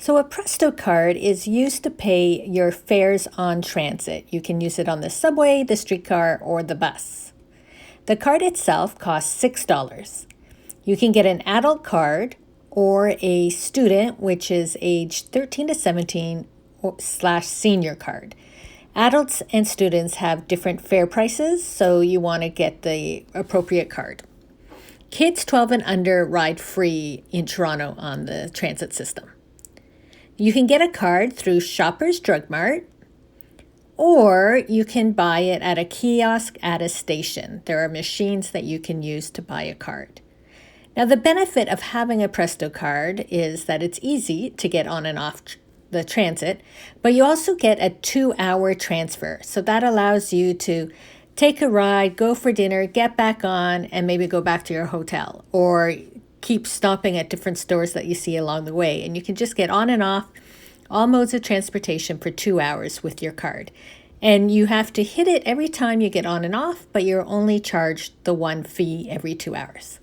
So a Presto card is used to pay your fares on transit. You can use it on the subway, the streetcar, or the bus. The card itself costs $6. You can get an adult card or a student, which is age 13 to 17 slash senior card. Adults and students have different fare prices, so you want to get the appropriate card. Kids 12 and under ride free in Toronto on the transit system. You can get a card through Shoppers Drug Mart, or you can buy it at a kiosk at a station. There are machines that you can use to buy a card. Now, the benefit of having a Presto card is that it's easy to get on and off the transit, but you also get a 2-hour transfer. So that allows you to take a ride, go for dinner, get back on, and maybe go back to your hotel, or keep stopping at different stores that you see along the way. And you can just get on and off all modes of transportation for 2 hours with your card. And you have to hit it every time you get on and off, but you're only charged the one fee every 2 hours.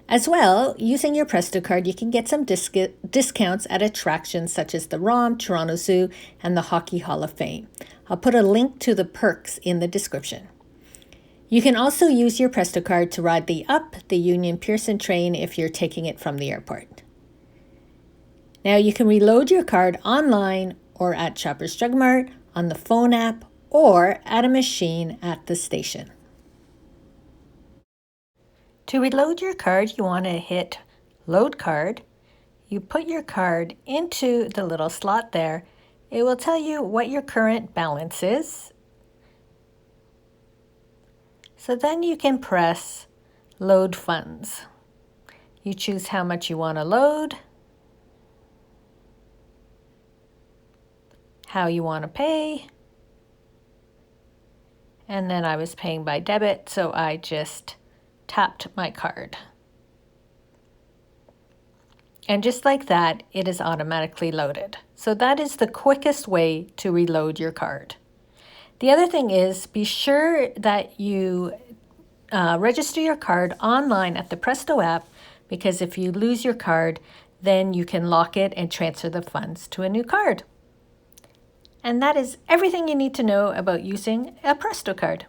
As well, using your Presto card, you can get some discounts at attractions such as the ROM, Toronto Zoo, and the Hockey Hall of Fame. I'll put a link to the perks in the description. You can also use your Presto card to ride the the Union Pearson train if you're taking it from the airport. Now you can reload your card online or at Shoppers Drug Mart, on the phone app, or at a machine at the station. To reload your card, you want to hit Load Card. You put your card into the little slot there. It will tell you what your current balance is. So then you can press Load Funds. You choose how much you want to load, how you want to pay, and then I was paying by debit, so I just tapped my card. And just like that, it is automatically loaded. So that is the quickest way to reload your card. The other thing is, be sure that you register your card online at the Presto app, because if you lose your card, then you can lock it and transfer the funds to a new card. And that is everything you need to know about using a Presto card.